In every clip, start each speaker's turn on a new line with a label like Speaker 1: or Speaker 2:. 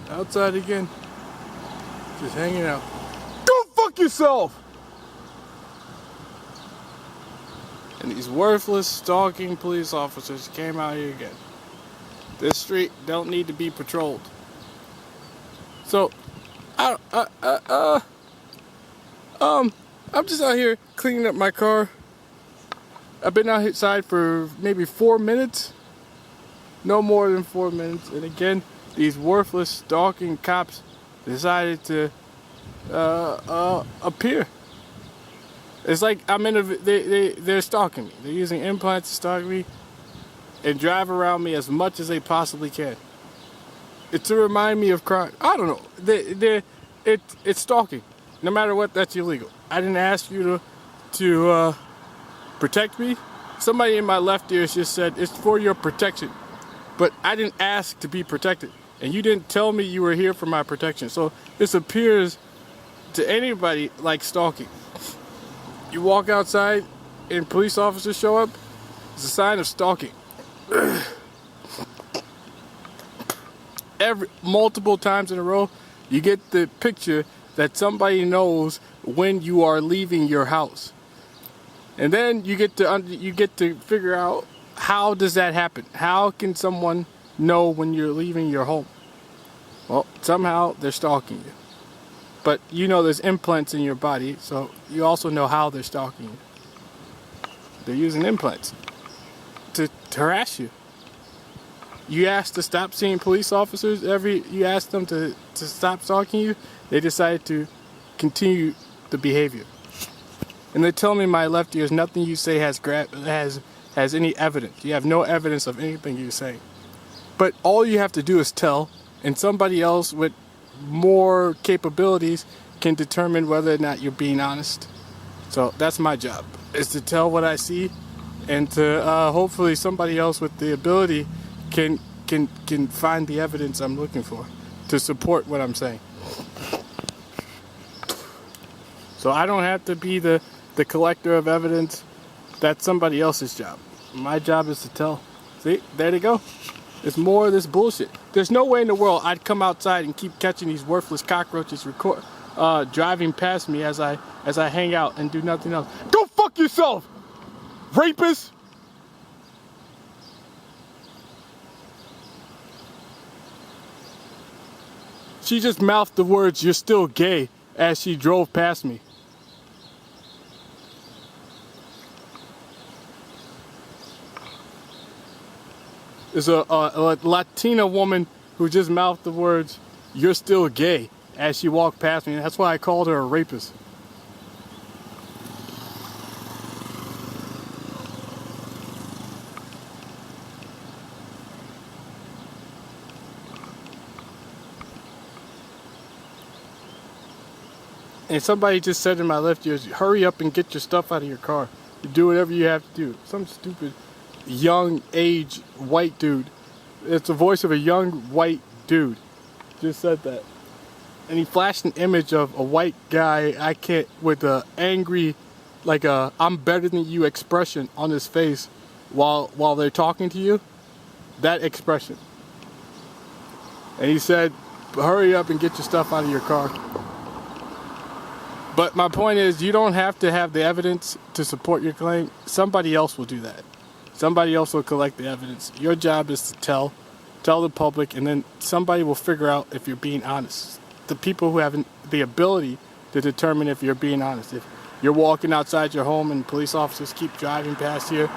Speaker 1: Outside again. Just hanging out. Go fuck yourself! And these worthless, stalking police officers came out here again. This street don't need to be patrolled. So, I'm just out here cleaning up my car. I've been outside for maybe 4 minutes. No more than 4 minutes. And again, these worthless, stalking cops decided to appear. It's like I'm in they're stalking me. They're using implants to stalk me and drive around me as much as they possibly can. It's to remind me of crime. I don't know. It's stalking. No matter what, that's illegal. I didn't ask you to protect me. Somebody in my left ear just said it's for your protection, but I didn't ask to be protected, and you didn't tell me you were here for my protection. So this appears to anybody like stalking. You walk outside and police officers show up, it's a sign of stalking. Multiple times in a row, you get the picture that somebody knows when you are leaving your house. And then you get to figure out, how does that happen? How can someone know when you're leaving your home? Well, somehow they're stalking you. But you know there's implants in your body, so you also know how they're stalking you. They're using implants to harass you. You asked to stop seeing police officers you asked them to stop stalking you, they decided to continue the behavior. And they tell me my left ear, nothing you say has any evidence. You have no evidence of anything you're saying. But all you have to do is tell, and somebody else with more capabilities can determine whether or not you're being honest. So that's my job, is to tell what I see, and to hopefully somebody else with the ability can find the evidence I'm looking for to support what I'm saying. So I don't have to be the collector of evidence. That's somebody else's job. My job is to tell. See, there they go. It's more of this bullshit. There's no way in the world I'd come outside and keep catching these worthless cockroaches driving past me as I hang out and do nothing else. Go fuck yourself, rapist! She just mouthed the words, "You're still gay," as she drove past me. There's a Latina woman who just mouthed the words, "You're still gay," as she walked past me, and that's why I called her a rapist. And somebody just said in my left ear, "Hurry up and get your stuff out of your car. You do whatever you have to do." Some stupid young age white dude. It's the voice of a young white dude just said that. And he flashed an image of a white guy, with a angry, like a "I'm better than you" expression on his face while they're talking to you. That expression. And he said, "Hurry up and get your stuff out of your car." But my point is, you don't have to have the evidence to support your claim. Somebody else will do that. Somebody else will collect the evidence. Your job is to tell the public, and then somebody will figure out if you're being honest. The people who have the ability to determine if you're being honest. If you're walking outside your home and police officers keep driving past you,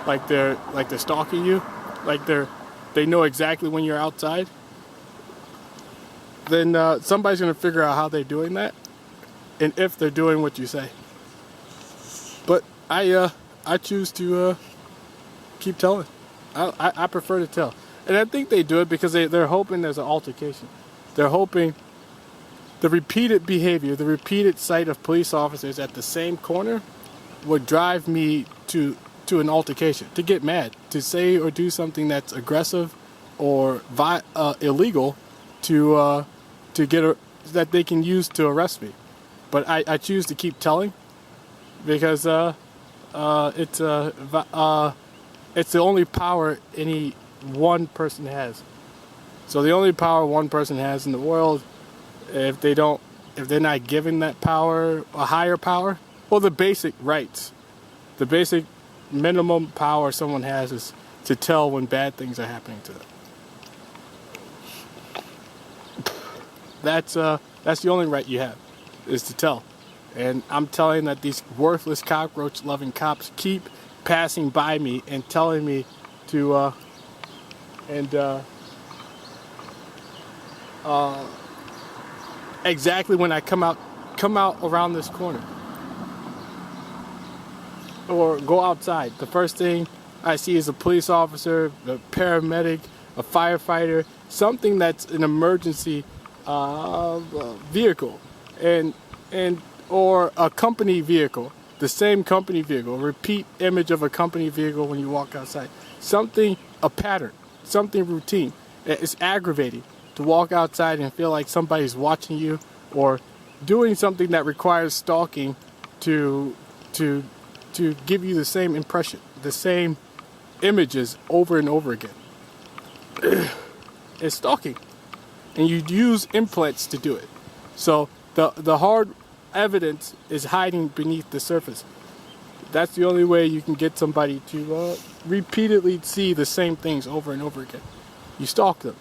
Speaker 1: like they're stalking you, like they know exactly when you're outside, then somebody's gonna figure out how they're doing that, and if they're doing what you say. But I choose to keep telling. I prefer to tell. And I think they do it because they're hoping there's an altercation. They're hoping the repeated behavior, the repeated sight of police officers at the same corner would drive me to an altercation, to get mad, to say or do something that's aggressive or illegal to get that they can use to arrest me. But I choose to keep telling because it's the only power any one person has. So the only power one person has in the world, if they're not given that power, a higher power, well, the basic rights, the basic minimum power someone has is to tell when bad things are happening to them. That's the only right you have, is to tell. And I'm telling that these worthless cockroach-loving cops keep passing by me and telling me to exactly when I come out around this corner or go outside. The first thing I see is a police officer, a paramedic, a firefighter, something that's an emergency vehicle, and or a company vehicle, the same company vehicle, repeat image of a company vehicle when you walk outside. Something, a pattern, something routine. It's aggravating to walk outside and feel like somebody's watching you or doing something that requires stalking to give you the same impression, the same images over and over again. It's stalking. And you use implants to do it. So the hard evidence is hiding beneath the surface. That's the only way you can get somebody to repeatedly see the same things over and over again. You stalk them.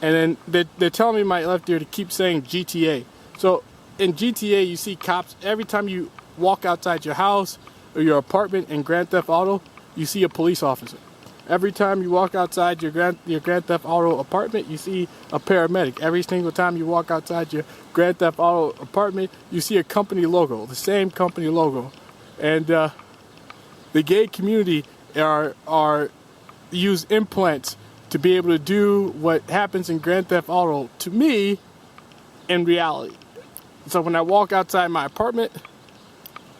Speaker 1: And then they're telling me in my left ear to keep saying GTA. So in GTA, you see cops every time you walk outside your house or your apartment in Grand Theft Auto, you see a police officer. Every time you walk outside your Grand Theft Auto apartment, you see a paramedic. Every single time you walk outside your Grand Theft Auto apartment, you see a company logo, the same company logo. And the gay community are use implants to be able to do what happens in Grand Theft Auto to me in reality. So when I walk outside my apartment,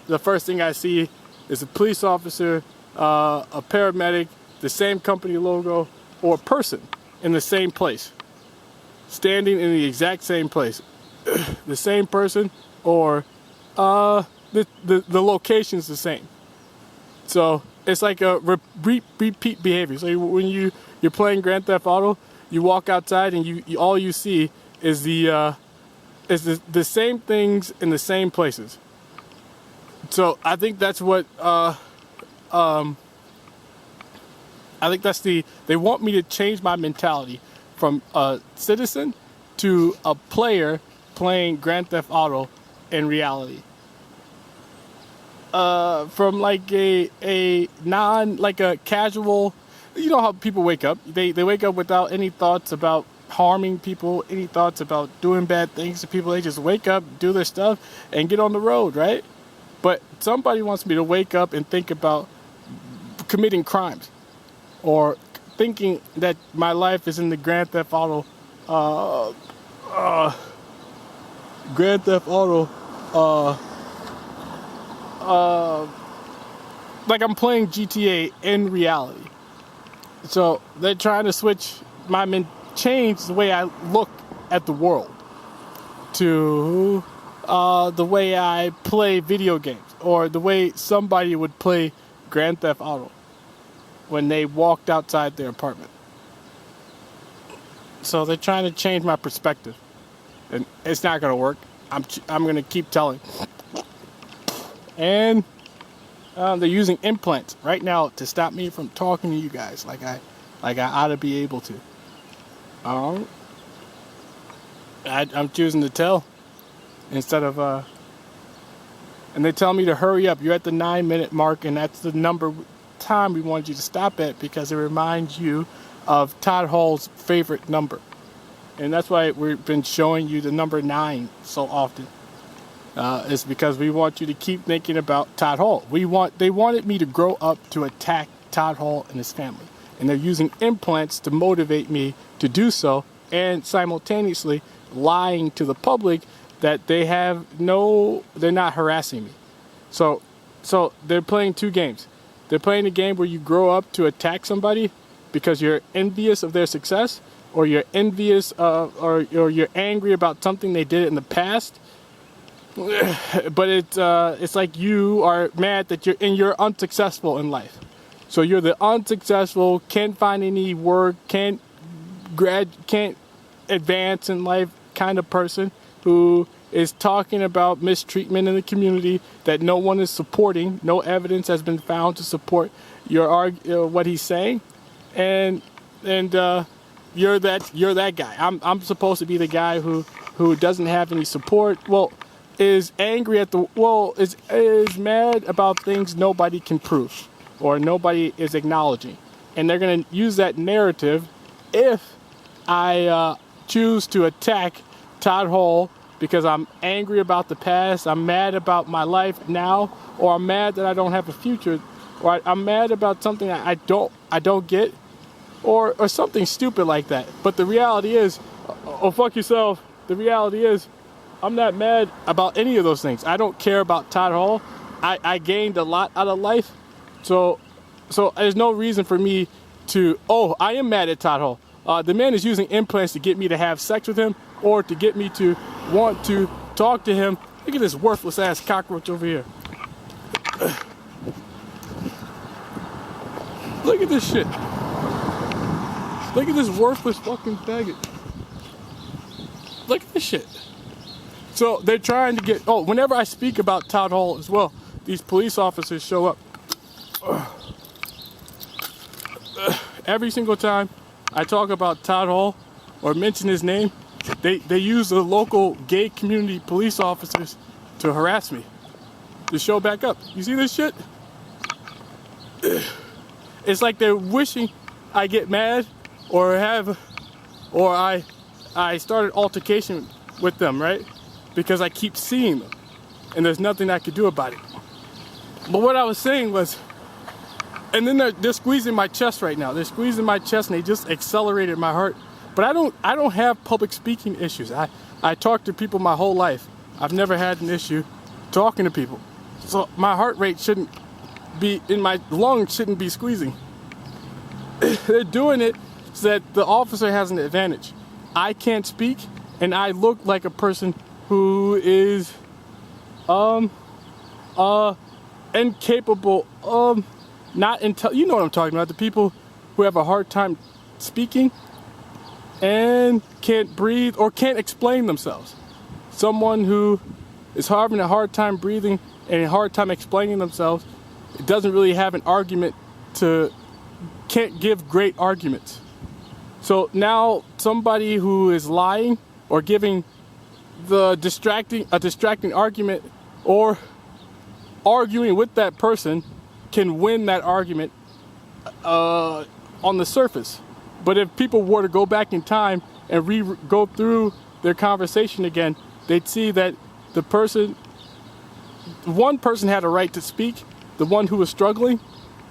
Speaker 1: the first thing I see is a police officer, a paramedic, the same company logo, or a person in the same place, standing in the exact same place. The same person, or the location's the same. So it's like a repeat behavior. So when you're playing Grand Theft Auto, you walk outside and you all you see is the same things in the same places. So I think that's what I think that's they want me to change my mentality from a citizen to a player playing Grand Theft Auto in reality. From like a casual, you know how people wake up. They wake up without any thoughts about harming people, any thoughts about doing bad things to people. They just wake up, do their stuff, and get on the road, right? But somebody wants me to wake up and think about committing crimes, or thinking that my life is in the Grand Theft Auto, like I'm playing GTA in reality. So they're trying to switch change the way I look at the world to the way I play video games, or the way somebody would play Grand Theft Auto when they walked outside their apartment. So they're trying to change my perspective, and it's not going to work. I'm going to keep telling. And they're using implants right now to stop me from talking to you guys like I ought to be able to. I'm choosing to tell instead of and they tell me to hurry up. You're at the 9-minute mark, and that's the time we wanted you to stop at, because it reminds you of Todd Hall's favorite number, and that's why we've been showing you the number 9 so often. It's because we want you to keep thinking about Todd Hall. They wanted me to grow up to attack Todd Hall and his family, and they're using implants to motivate me to do so, and simultaneously lying to the public that they're not harassing me. So they're playing two games. They're playing a game where you grow up to attack somebody because you're envious of their success, or you're envious or you're angry about something they did in the past. But it's like you are mad that you're unsuccessful in life. So you're the unsuccessful, can't find any work, can't can't advance in life kind of person who is talking about mistreatment in the community that no one is supporting. No evidence has been found to support what he's saying, and you're that guy. I'm supposed to be the guy who doesn't have any support. Well, is angry at is mad about things nobody can prove or nobody is acknowledging, and they're gonna use that narrative if I choose to attack Todd Hall because I'm angry about the past, I'm mad about my life now, or I'm mad that I don't have a future, or I'm mad about something I don't get, or something stupid like that. But the reality is, oh fuck yourself. The reality is, I'm not mad about any of those things. I don't care about Todd Hall. I gained a lot out of life, so there's no reason for me to. Oh, I am mad at Todd Hall. The man is using implants to get me to have sex with him or to get me to want to talk to him. Look at this worthless ass cockroach over here. Look at this shit. Look at this worthless fucking faggot. Look at this shit. So they're trying to get, whenever I speak about Todd Hall as well, these police officers show up. Every single time I talk about Todd Hall or mention his name, they use the local gay community police officers to harass me, to show back up. You see this shit? It's like they're wishing I get mad or I started altercation with them, right? Because I keep seeing them and there's nothing I could do about it. But what I was saying was, and then they're squeezing my chest right now. They're squeezing my chest and they just accelerated my heart. But I don't have public speaking issues. I talk to people my whole life. I've never had an issue talking to people. So my heart rate shouldn't be, in my lungs shouldn't be squeezing. They're doing it so that the officer has an advantage. I can't speak and I look like a person who is incapable, you know what I'm talking about, the people who have a hard time speaking and can't breathe or can't explain themselves. Someone who is having a hard time breathing and a hard time explaining themselves, doesn't really have an argument can't give great arguments. So now somebody who is lying or giving a distracting argument or arguing with that person can win that argument on the surface. But if people were to go back in time and go through their conversation again, they'd see that one person had a right to speak. The one who was struggling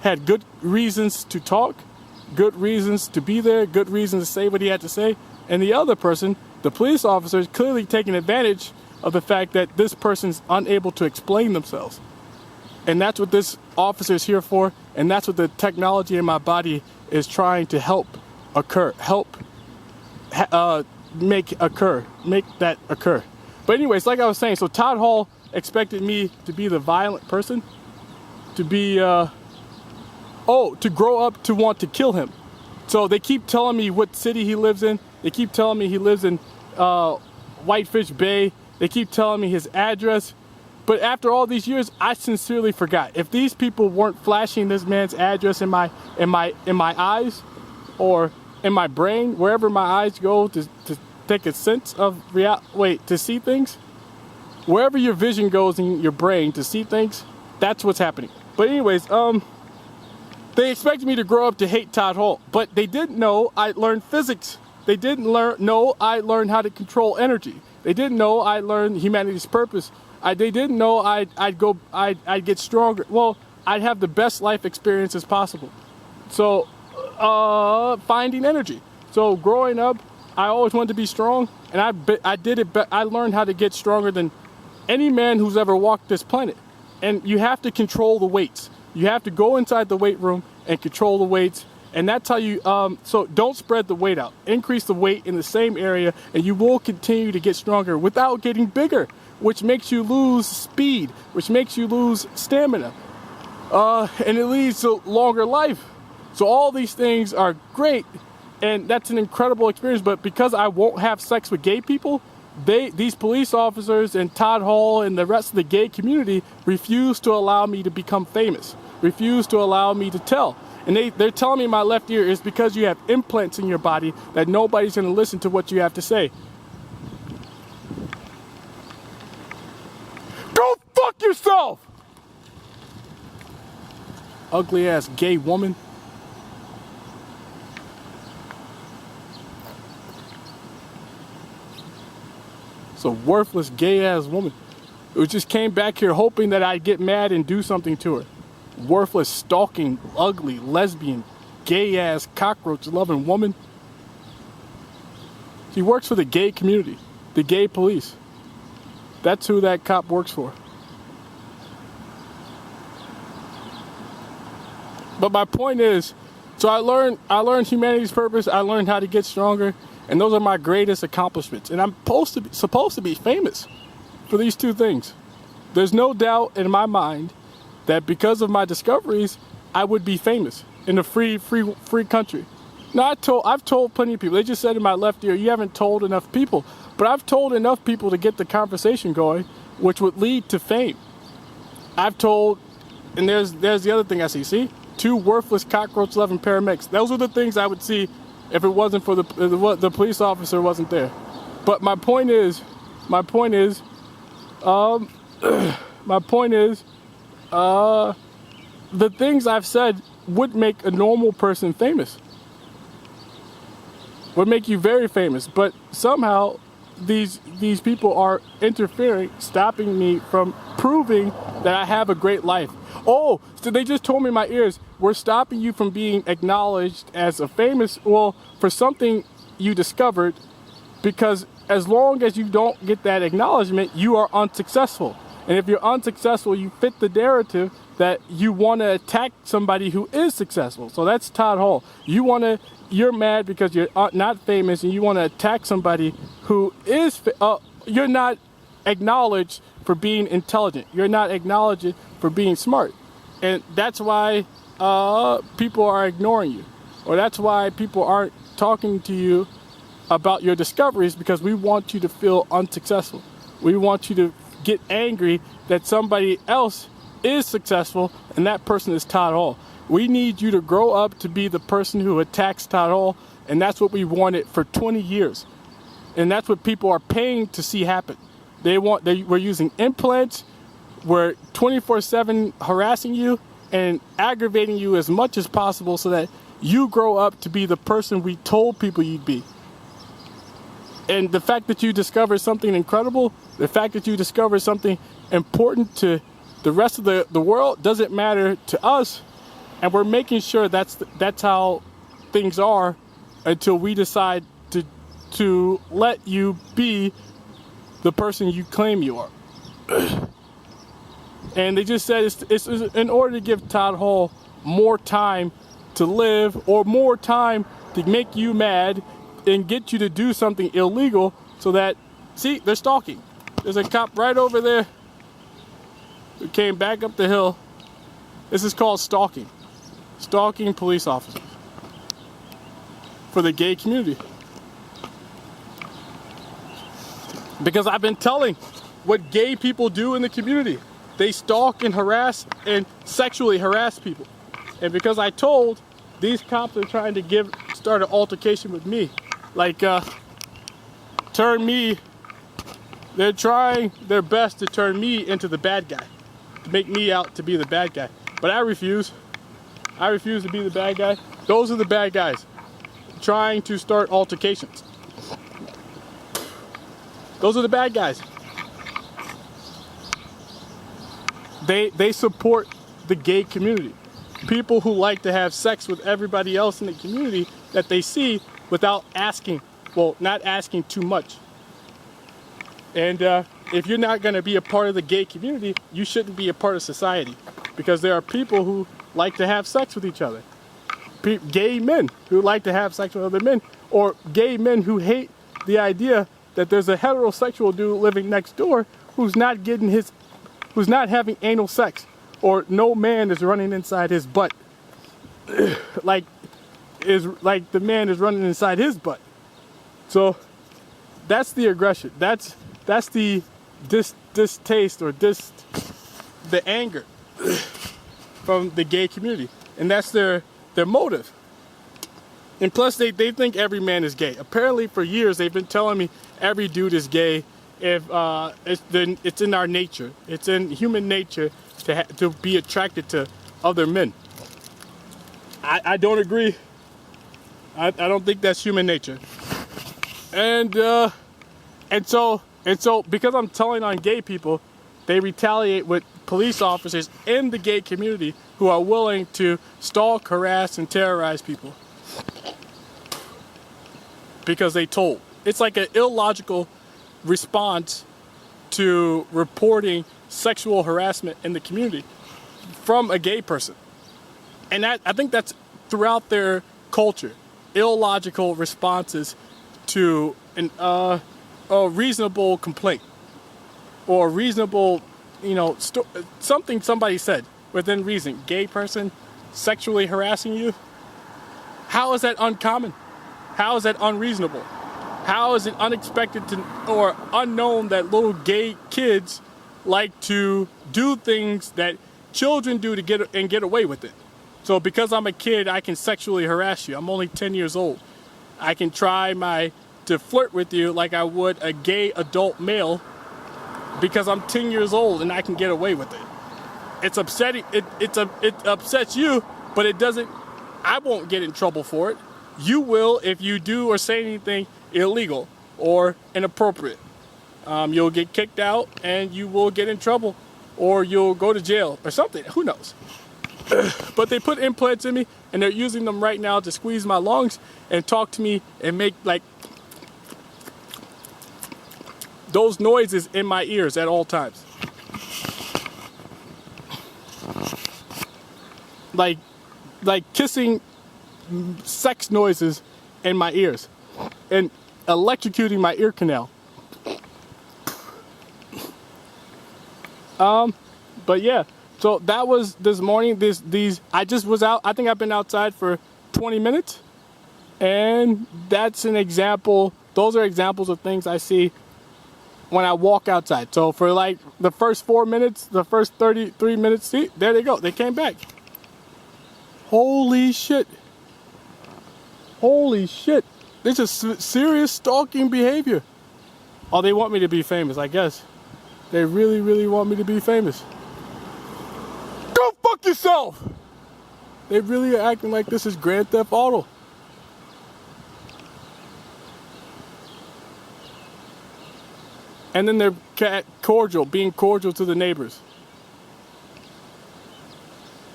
Speaker 1: had good reasons to talk, good reasons to be there, good reasons to say what he had to say. And the other person, the police officer, is clearly taking advantage of the fact that this person's unable to explain themselves. And that's what this officer is here for. And that's what the technology in my body is trying to make that occur. But anyways, like I was saying, so Todd Hall expected me to be the violent person, to be, to grow up to want to kill him. So they keep telling me what city he lives in. They keep telling me he lives in Whitefish Bay. They keep telling me his address. But after all these years, I sincerely forgot. If these people weren't flashing this man's address in my eyes or in my brain, wherever my eyes go to take a sense of to see things, wherever your vision goes in your brain to see things, that's what's happening. But anyways, they expected me to grow up to hate Todd Hall, but they didn't know I learned physics. They didn't know I learned how to control energy. They didn't know I learned humanity's purpose. They didn't know I'd get stronger. Well, I'd have the best life experiences possible. So, finding energy. So growing up, I always wanted to be strong, and I did it. I learned how to get stronger than any man who's ever walked this planet. And you have to control the weights. You have to go inside the weight room and control the weights. And that's how you, so don't spread the weight out. Increase the weight in the same area and you will continue to get stronger without getting bigger, which makes you lose speed, which makes you lose stamina. And it leads to longer life. So all these things are great And that's an incredible experience. But because I won't have sex with gay people, these police officers and Todd Hall and the rest of the gay community refuse to allow me to become famous, refuse to allow me to tell. And they're telling me my left ear is because you have implants in your body that nobody's going to listen to what you have to say. Go fuck yourself! Ugly ass gay woman. It's a worthless gay ass woman who just came back here hoping that I'd get mad and do something to her. Worthless, stalking, ugly, lesbian, gay ass, cockroach loving woman. She works for the gay community, the gay police. That's who that cop works for. But my point is, so I learned humanity's purpose, I learned how to get stronger, and those are my greatest accomplishments. And I'm supposed to be famous for these two things. There's no doubt in my mind that because of my discoveries, I would be famous in a free country. Now, I've told plenty of people. They just said in my left ear, you haven't told enough people. But I've told enough people to get the conversation going, which would lead to fame. I've told, and there's the other thing I see. See? 2 worthless cockroach-loving paramedics. Those are the things I would see if it wasn't for the police officer wasn't there. But my point is, the things I've said would make a normal person famous. Would make you very famous. But somehow these people are interfering, stopping me from proving that I have a great life. Oh, so they just told me in my ears, we're stopping you from being acknowledged as a famous, well, for something you discovered, because as long as you don't get that acknowledgement, you are unsuccessful. And if you're unsuccessful, you fit the narrative that you want to attack somebody who is successful. So that's Todd Hall. You're mad because you're not famous, and you want to attack somebody who is, you're not acknowledged for being intelligent. You're not acknowledged for being smart. And that's why people are ignoring you. Or that's why people aren't talking to you about your discoveries, because we want you to feel unsuccessful. We want you to get angry that somebody else is successful, and that person is Todd Hall. We need you to grow up to be the person who attacks Todd Hall, and that's what we wanted for 20 years. And that's what people are paying to see happen. We're using implants, we're 24/7 harassing you and aggravating you as much as possible so that you grow up to be the person we told people you'd be. And the fact that you discover something incredible, the fact that you discover something important to the rest of the world doesn't matter to us. And we're making sure that's how things are until we decide to let you be the person you claim you are. And they just said it's in order to give Todd Hall more time to live, or more time to make you mad and get you to do something illegal, so that, see, they're stalking. There's a cop right over there who came back up the hill. This is called stalking. Stalking police officers for the gay community. Because I've been telling what gay people do in the community. They stalk and harass and sexually harass people. And because I told, these cops are trying to start an altercation with me. Like, they're trying their best to turn me into the bad guy. To make me out to be the bad guy. But I refuse. I refuse to be the bad guy. Those are the bad guys. Trying to start altercations. Those are the bad guys. They support the gay community. People who like to have sex with everybody else in the community that they see without asking, well, not asking too much. And if you're not going to be a part of the gay community, you shouldn't be a part of society. Because there are people who like to have sex with each other. Gay men who like to have sex with other men. Or gay men who hate the idea that there's a heterosexual dude living next door who's not having anal sex, or no man is running inside his butt. Like, is like the man is running inside his butt. So that's the aggression. That's the distaste or the anger from the gay community, and that's their motive. And plus, they think every man is gay. Apparently, for years they've been telling me every dude is gay. If it's in our nature, it's in human nature to be attracted to other men. I don't agree. I don't think that's human nature. And so because I'm telling on gay people, they retaliate with police officers in the gay community who are willing to stalk, harass, and terrorize people because they told. It's like an illogical response to reporting sexual harassment in the community from a gay person. And I think that's throughout their culture. Illogical responses to a reasonable complaint or reasonable, something somebody said within reason. Gay person sexually harassing you. How is that uncommon? How is that unreasonable? How is it unexpected or unknown that little gay kids like to do things that children do to get away with it? So because I'm a kid, I can sexually harass you. I'm only 10 years old. I can try to flirt with you like I would a gay adult male because I'm 10 years old and I can get away with it. It's upsetting. It upsets you, but it doesn't. I won't get in trouble for it. You will if you do or say anything illegal or inappropriate. You'll get kicked out and you will get in trouble, or you'll go to jail or something. Who knows? But they put implants in me and they're using them right now to squeeze my lungs and talk to me and make like those noises in my ears at all times. Like kissing sex noises in my ears and electrocuting my ear canal. But yeah, so that was this morning. I just was out. I think I've been outside for 20 minutes, and that's an example. Those are examples of things I see when I walk outside. So for like the first 4 minutes, the first 33 minutes, see, there they go. They came back. Holy shit. Holy shit. This is serious stalking behavior. Oh, they want me to be famous, I guess. They really, really want me to be famous. Go fuck yourself! They really are acting like this is Grand Theft Auto. And then they're being cordial to the neighbors.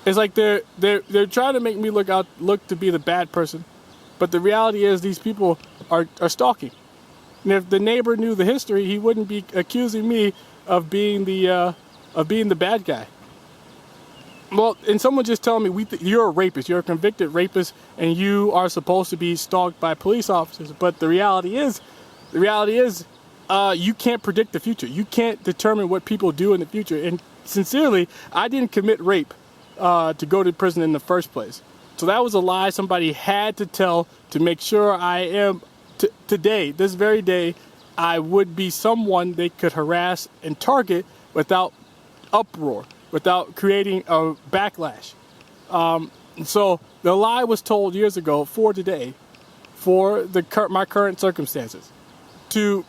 Speaker 1: It's like they're trying to make me look to be the bad person, but the reality is these people are stalking. And if the neighbor knew the history, he wouldn't be accusing me of being the bad guy. Well, and someone just telling me you're a rapist, you're a convicted rapist, and you are supposed to be stalked by police officers. But the reality is, you can't predict the future. You can't determine what people do in the future. And sincerely, I didn't commit rape to go to prison in the first place. So that was a lie somebody had to tell to make sure I am today, this very day, I would be someone they could harass and target without uproar, without creating a backlash. So the lie was told years ago for today, for my current circumstances, to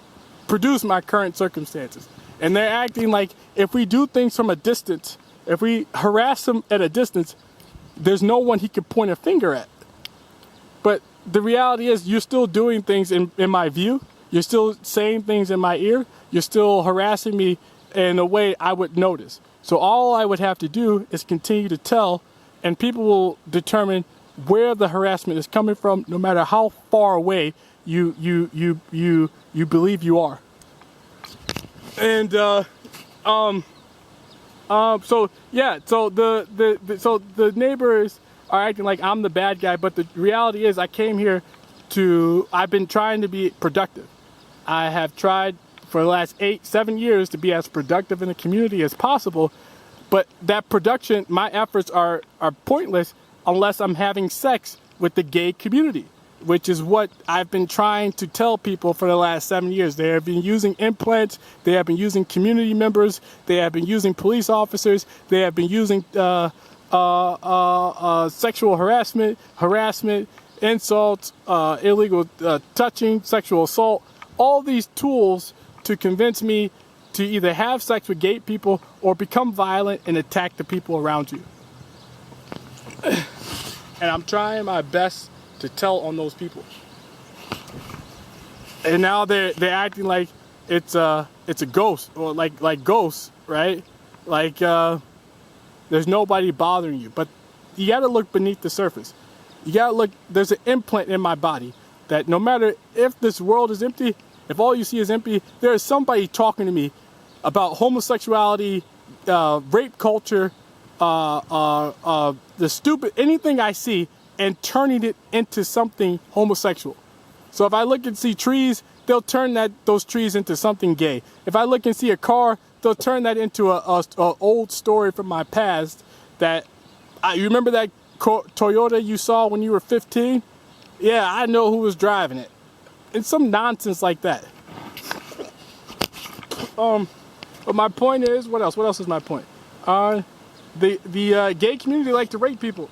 Speaker 1: produce my current circumstances. And they're acting like if we do things from a distance, if we harass him at a distance, there's no one he could point a finger at. But the reality is you're still doing things in my view. You're still saying things in my ear. You're still harassing me in a way I would notice. So all I would have to do is continue to tell, and people will determine where the harassment is coming from, no matter how far away you believe you are. And so the neighbors are acting like I'm the bad guy, but the reality is I've been trying to be productive. I have tried for the last 7 years to be as productive in the community as possible, but that production, my efforts are pointless unless I'm having sex with the gay community, which is what I've been trying to tell people for the last 7 years. They have been using implants. They have been using community members. They have been using police officers. They have been using sexual harassment, insults, illegal touching, sexual assault, all these tools to convince me to either have sex with gay people or become violent and attack the people around you. And I'm trying my best to tell on those people. And now they're acting like it's a ghost, or like ghosts, right? Like there's nobody bothering you. But you got to look beneath the surface. You got to look. There's an implant in my body that no matter if this world is empty, if all you see is empty, there is somebody talking to me about homosexuality, rape culture, the stupid, anything I see, and turning it into something homosexual. So if I look and see trees, they'll turn those trees into something gay. If I look and see a car, they'll turn that into a old story from my past. You remember that Toyota you saw when you were 15? Yeah, I know who was driving it. And some nonsense like that. But my point is, what else? What else is my point? The gay community like to rape people.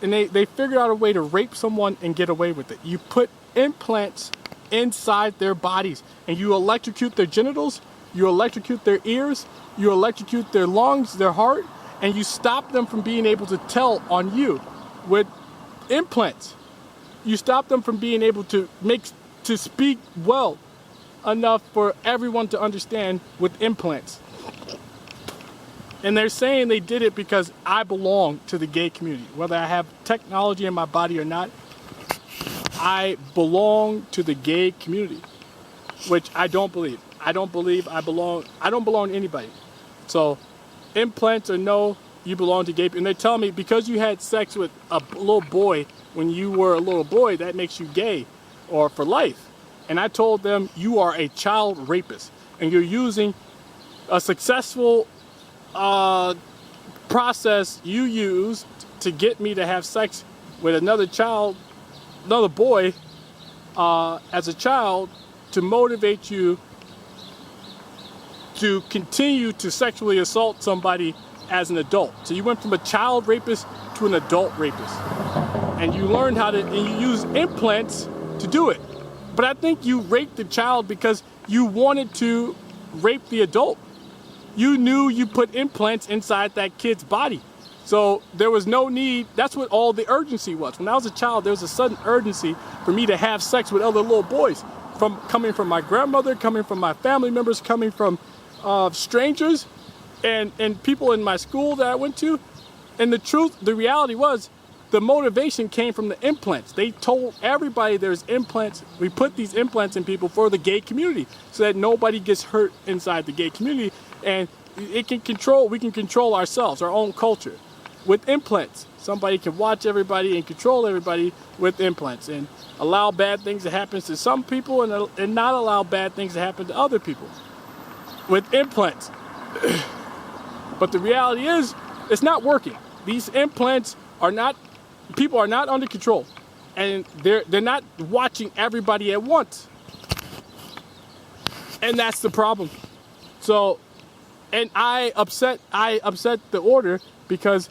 Speaker 1: And they figured out a way to rape someone and get away with it. You put implants inside their bodies and you electrocute their genitals, you electrocute their ears, you electrocute their lungs, their heart, and you stop them from being able to tell on you with implants. You stop them from being able to speak well enough for everyone to understand with implants. And they're saying they did it because I belong to the gay community. Whether I have technology in my body or not, I belong to the gay community, which I don't believe. I don't believe I belong. I don't belong to anybody. So implants or no, you belong to gay people. And they tell me because you had sex with a little boy when you were a little boy, that makes you gay or for life. And I told them you are a child rapist and you're using a successful process you used to get me to have sex with another boy as a child to motivate you to continue to sexually assault somebody as an adult. So you went from a child rapist to an adult rapist. And you learned and you use implants to do it. But I think you raped the child because you wanted to rape the adult. You knew you put implants inside that kid's body. So there was no need. That's what all the urgency was. When I was a child, there was a sudden urgency for me to have sex with other little boys. Coming from my grandmother, coming from my family members, coming from strangers and people in my school that I went to. And the reality was, the motivation came from the implants. They told everybody there's implants. We put these implants in people for the gay community so that nobody gets hurt inside the gay community. And we can control ourselves, our own culture with implants. Somebody can watch everybody and control everybody with implants and allow bad things to happen to some people and not allow bad things to happen to other people with implants. But the reality is, it's not working. These implants people are not under control, and they're not watching everybody at once, and that's the problem. So, and I upset the order because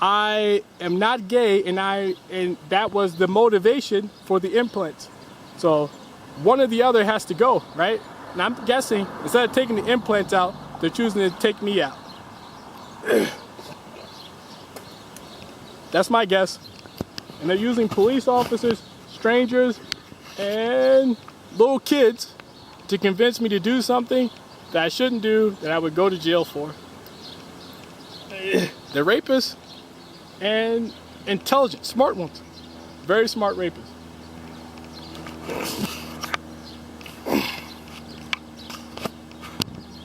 Speaker 1: I am not gay, and that was the motivation for the implants. So, one or the other has to go, right? And I'm guessing instead of taking the implants out, they're choosing to take me out. That's my guess. And they're using police officers, strangers, and little kids to convince me to do something that I shouldn't do, that I would go to jail for. They're rapists and intelligent, smart ones. Very smart rapists.